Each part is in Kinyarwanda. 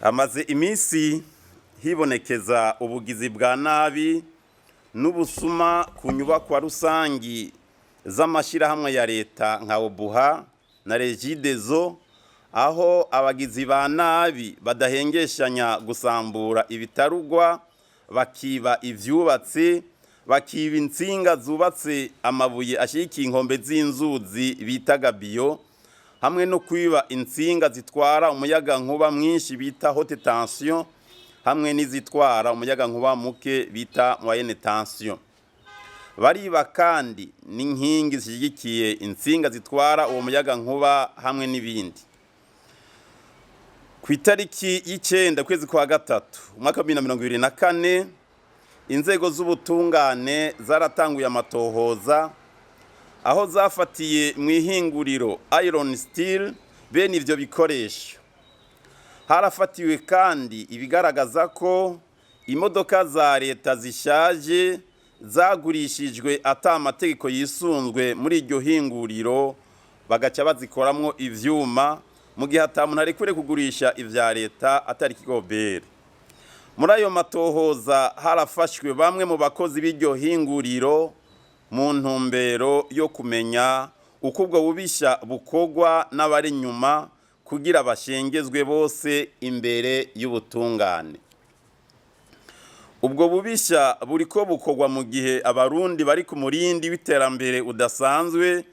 Amaze iminsi hibonekeza ubugizi bwa nabi n'ubusuma ku nyubakwa rusangi z'amashirahamwe ya leta nka Obuha na Regideso, aho abagizi ba nabi badahengeshanya gusambura ibitarugwa, bakiba ivyubatse, bakiba insinga zubatse amabuye ashigikiye inkombe z'inzuzi bita gabiyo, hamwe no kwiba insinga zitwara umuyaga nkuba mwinshi bita haute tension, hamwe n'izitwara umuyaga nkuba muke bita moyenne tension. Bariba kandi n'inkingi zishigikiye insinga zitwara uwo muyaga nkuba hamwe n'ibindi. Ku itariki y'icenda kwezi kwa gatatu umwaka wa 2024, inzego z'ubutungane zaratanguye amatohoza aho zafatiye mu ihinguriro Iron Steel bene ivyo bikoresho. Harafatiwe kandi ibigaragaza ko imodoka za leta zishaje zagurishijwe ata amategeko yisunzwe muri iryo hinguriro, bagaca bazikoramwo ivyuma mu gihe ata muntu arekure kugurisha ivya leta atari kigobere. Muri ayo matohoza harafashwe bamwe mu bakozi b'iryo hinguriro mu ntumbero yo kumenya uko ubwo bubisha bukogwa n'abari nyuma kugira bashengezwe bose imbere y'ubutungane. Ubwo bubisha buriko bukogwa mu gihe abarundi bari ku murindi w'iterambere udasanzwe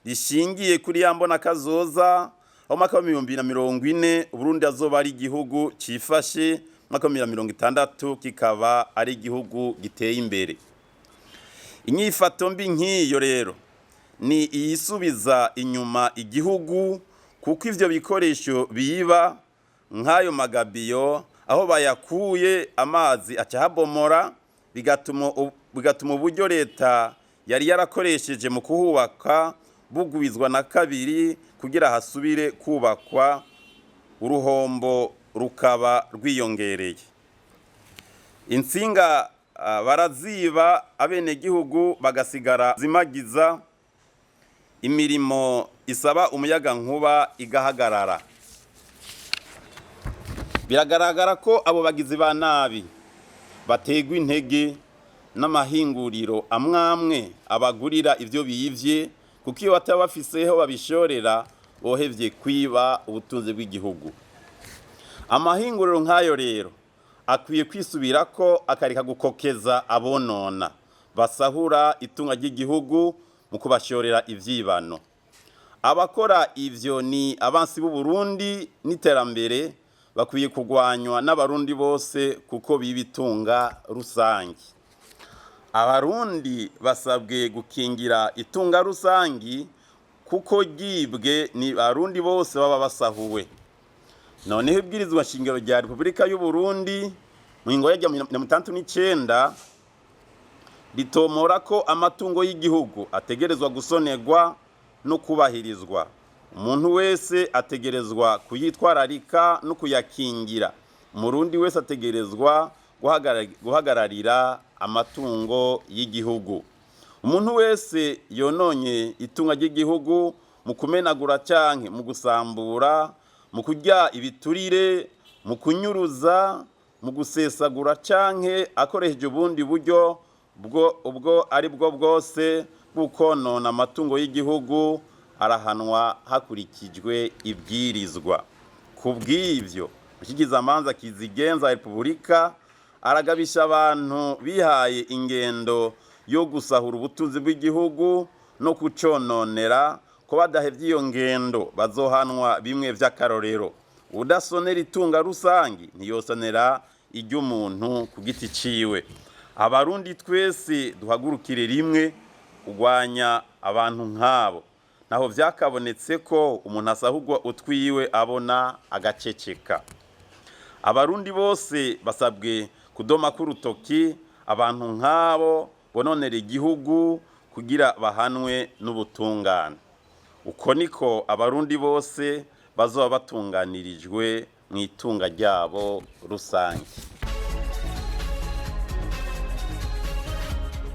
rishingiye kuri yambona kazoza, aho mwaka wa 2040 Burundi azoba ari igihugu cifashe, mwaka wa 2060 kikaba ari igihugu giteye imbere. Inyifato mbi nk'iyo rero ni iyisubiza inyuma igihugu, kuko ivyo bikoresho biba nk'ayo magabiyo aho bayakuye amazi acahabomora, bigatuma uburyo leta yari yarakoresheje mu kuhubaka bugwizwa na kabiri kugira hasubire kubakwa, uruhombo rukaba rwiyongereye. Insinga baraziba, abenegihugu bagasigara zimagiza, imirimo isaba umuyaga nkuba igahagarara. Biragaragara ko abo bagizi ba nabi bategwa intege n'amahinguriro amwamwe abagurira ivyo biyivye, kuko iyo bataba bafiseho babishorera bohevye kwiba ubutunzi bw'igihugu. Amahinguriro nk'ayo rero akwiye kwisubirako, akareka gukokeza abonona basahura itunga ry'igihugu mu kubashorera ivyibano. Abakora ivyo ni abansi b'u Burundi n'iterambere, bakwiye kugwanywa n'abarundi bose kuko bibitunga rusangi. Abarundi basabwe gukingira itunga rusangi kuko ryibwe ni abarundi bose baba basahuwe. Noneho ibwirizwa shingiro rya Repubulika y'u Burundi mu ngingo ya 69 ritomora ko amatungo y'igihugu ategerezwa gusonerwa no kubahirizwa. Umuntu wese ategerezwa kuyitwararika no kuyakingira. Umurundi wese ategerezwa guhagararira amatungo y'igihugu. Umuntu wese yononye itunga ry'igihugu mu kumenagura canke mu gusambura, mu kurya ibiturire, mu kunyuruza, mu gusesagura canke akoresheje ubundi buryo ubwo ari bwo bwose bw'ukonona amatungo y'igihugu, arahanwa hakurikijwe ibwirizwa. Kubw'ivyo Mushikizamanza Kizigenza Repubulika aragabisha abantu bihaye ingendo yo gusahura ubutunzi bw'igihugu no kucononera ko badahevye iyo ngendo bazohanwa bimwe vy'akarorero. Udasonera itunga rusangi ntiyosonera iry'umuntu ku giti ciwe. Abarundi twese duhagurukire rimwe kugwanya abantu nk'abo, naho vyakabonetse ko umuntu asahurwa utwiwe abona agaceceka. Abarundi bose basabwe kudoma k'urutoki abantu nk'abo bononera igihugu kugira bahanwe n'ubutungane. Uko niko abarundi bose bazoba batunganirijwe mu itunga ryabo rusange.